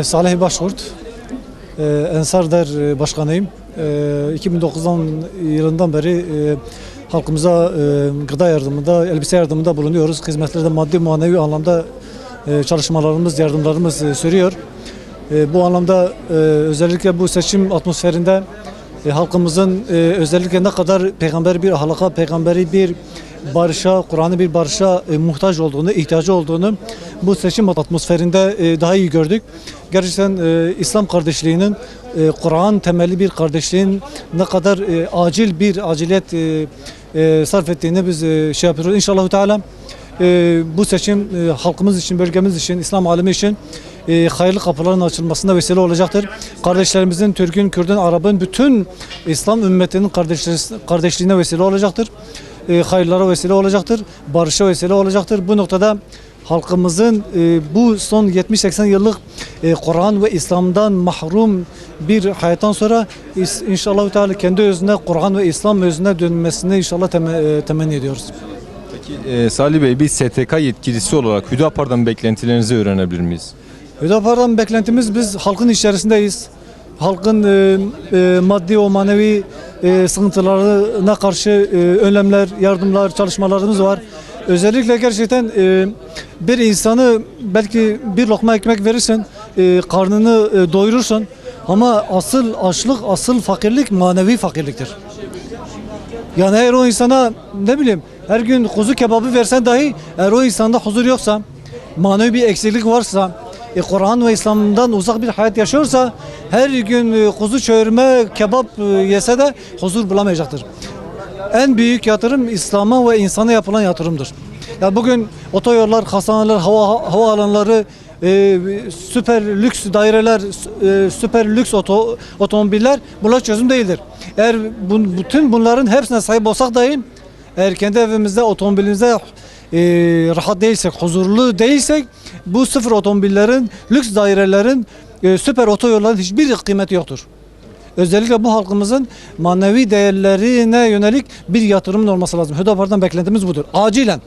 Salih Başkurt, Ensar Der Başkanıyım. 2009 yılından beri halkımıza gıda yardımında, elbise yardımında bulunuyoruz. Hizmetlerde maddi manevi anlamda çalışmalarımız, yardımlarımız sürüyor. Bu anlamda özellikle bu seçim atmosferinde halkımızın özellikle ne kadar peygamber bir ahlaka, peygamberi bir barışa, Kur'an'ı bir barışa muhtaç olduğunu, ihtiyacı olduğunu bu seçim atmosferinde daha iyi gördük. Gerçekten İslam kardeşliğinin, Kur'an temelli bir kardeşliğin ne kadar aciliyet sarf ettiğini biz şey yapıyoruz. İnşallah Teala bu seçim halkımız için, bölgemiz için, İslam alemi için hayırlı kapıların açılmasına vesile olacaktır. Kardeşlerimizin, Türk'ün, Kürt'ün, Arap'ın, bütün İslam ümmetinin kardeşliğine vesile olacaktır. Hayırlara vesile olacaktır, barışa vesile olacaktır. Bu noktada halkımızın bu son 70-80 yıllık Kur'an ve İslam'dan mahrum bir hayattan sonra inşallah Teala kendi özüne, Kur'an ve İslam özüne dönmesini inşallah temenni ediyoruz. Peki Salih Bey, bir STK yetkilisi olarak Hüdapar'dan beklentilerinizi öğrenebilir miyiz? Hüdapar'dan beklentimiz, biz halkın içerisindeyiz. Halkın maddi ve manevi sıkıntılarına karşı önlemler, yardımlar, çalışmalarımız var. Özellikle gerçekten bir insanı belki bir lokma ekmek verirsen, karnını doyurursun ama asıl açlık, asıl fakirlik manevi fakirliktir. Yani eğer o insana ne bileyim her gün kuzu kebabı versen dahi eğer o insanda huzur yoksa, manevi bir eksiklik varsa, Kur'an ve İslam'dan uzak bir hayat yaşıyorsa her gün kuzu çöğürme, kebap yese de huzur bulamayacaktır. En büyük yatırım İslam'a ve insana yapılan yatırımdır. Ya bugün otoyollar, hastaneler, hava alanları, süper lüks daireler, süper lüks otomobiller bunlar çözüm değildir. Eğer bütün bunların hepsine sahip olsak dahi eğer kendi evimizde, otomobilimizde rahat değilsek, huzurlu değilsek bu sıfır otomobillerin, lüks dairelerin, süper otoyolların hiçbir kıymeti yoktur. Özellikle bu halkımızın manevi değerlerine yönelik bir yatırımın olması lazım. Hüdapar'dan beklentimiz budur. Acilen.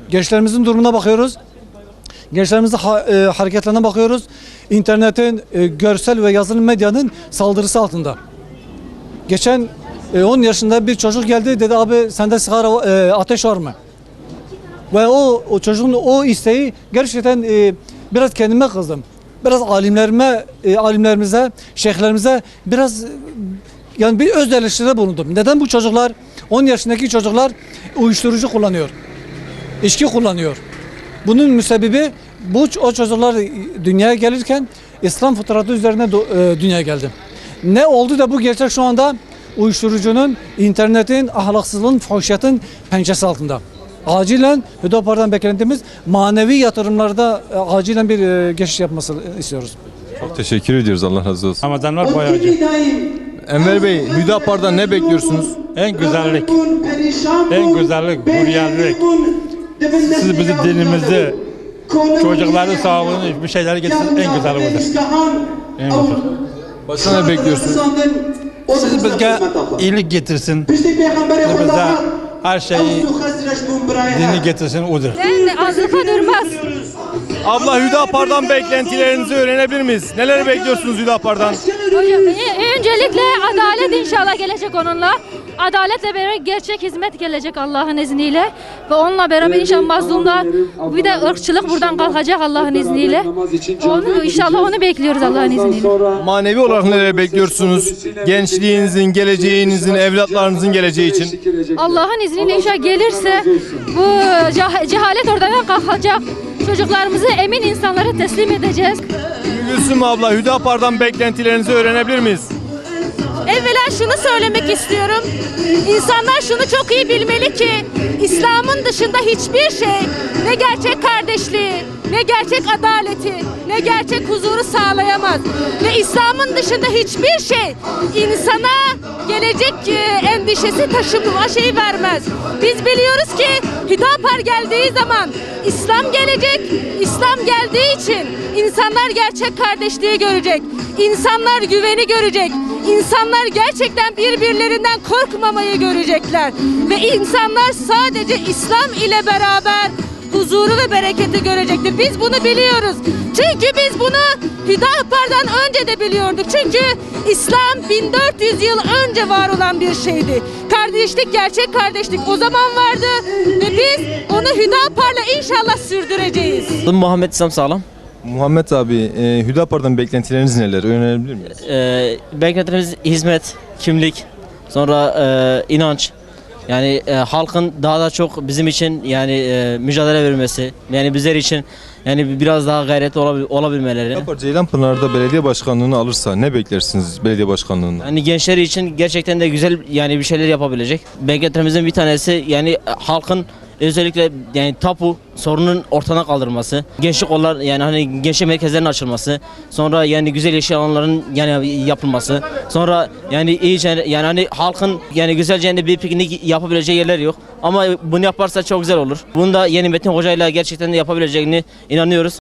Gençlerimizin durumuna bakıyoruz. Gençlerimizin hareketlerine bakıyoruz. İnternetin, görsel ve yazılı medyanın saldırısı altında. Geçen 10 yaşında bir çocuk geldi, dedi abi sende sigara, ateş var mı? Ve o çocuğun o isteği gerçekten biraz kendime kızdım. Biraz alimlerimize, şeyhlerimize biraz yani bir öz eleştiride bulundum. Neden bu çocuklar, 10 yaşındaki çocuklar uyuşturucu kullanıyor? İçki kullanıyor. Bunun müsebbibi o çocuklar dünyaya gelirken İslam fıtratı üzerine dünyaya geldi. Ne oldu da bu gerçek şu anda uyuşturucunun, internetin, ahlaksızlığın, fuhşiyatın pençesi altında. Acilen Hüdapar'dan beklentimiz manevi yatırımlarda acilen bir geçiş yapmasını istiyoruz. Çok teşekkür ediyoruz. Allah razı olsun. Ramazanlar boyacı. Enver Bey, Hüdapar'dan ne bekliyorsunuz? En güzellik, hürriyetlik. Siz bizi dinimizi, çocukların sağlığını, bir şeyleri getirsin, en güzeli budur. En güzel. Başka ne bekliyorsunuz? Siz bize iyilik getirsin, bize her şeyi, dini getirsin, odur. Azlıka durmaz. Abla, Hüdapar'dan beklentilerinizi öğrenebilir miyiz? Neler bekliyorsunuz Hüdapar'dan? Hocam, öncelikle adalet inşallah gelecek onunla. Adaletle beraber gerçek hizmet gelecek Allah'ın izniyle. Ve onunla beraber inşallah mazlumlar, bir de ırkçılık buradan kalkacak Allah'ın izniyle. İnşallah onu bekliyoruz Allah'ın izniyle. Manevi olarak neler bekliyorsunuz? Gençliğinizin, geleceğinizin, evlatlarınızın geleceği için. Allah'ın izniyle inşallah gelirse bu cehalet oradan kalkacak. Çocuklarımızı emin insanlara teslim edeceğiz. Gülsüm abla, Hüdapar'dan beklentilerinizi öğrenebilir miyiz? Evvela şunu söylemek istiyorum. İnsanlar şunu çok iyi bilmeli ki İslam'ın dışında hiçbir şey ne gerçek kardeşliği, ne gerçek adaleti, ne gerçek huzuru sağlayamaz. Ve İslam'ın dışında hiçbir şey insana gelecek endişesi taşıma şeyi vermez. Biz biliyoruz ki Hüdapar geldiği zaman İslam gelecek. İslam geldiği için insanlar gerçek kardeşliği görecek. İnsanlar güveni görecek. İnsanlar gerçekten birbirlerinden korkmamayı görecekler. Ve insanlar sadece İslam ile beraber huzuru ve bereketi görecektir. Biz bunu biliyoruz. Çünkü biz bunu Hüdapar'dan önce de biliyorduk. Çünkü İslam 1400 yıl önce var olan bir şeydi. Kardeşlik, gerçek kardeşlik o zaman vardı ve biz onu Hüdapar'la inşallah sürdüreceğiz. Adım Muhammed İslam Sağlam. Muhammed abi, Hüdapar'dan beklentileriniz neler? Öğrenebilir miyiz? Beklentilerimiz hizmet, kimlik, sonra inanç. Yani halkın daha da çok bizim için yani mücadele vermesi, yani bizler için yani biraz daha gayretli olabilmeleri. Hüdapar Ceylanpınar'da belediye başkanlığını alırsa ne beklersiniz belediye başkanlığından? Yani gençler için gerçekten de güzel yani bir şeyler yapabilecek. Beklentilerimizin bir tanesi yani halkın özellikle yani tapu sorunun ortadan kaldırılması, gençlik kollar yani hani gençlik merkezlerinin açılması, sonra yani güzel yeşil alanların yani yapılması, sonra yani iyice yani hani halkın yani güzelce yani bir piknik yapabileceği yerler yok. Ama bunu yaparsa çok güzel olur. Bunu da yeni Metin Hoca ile gerçekten de yapabileceğini inanıyoruz.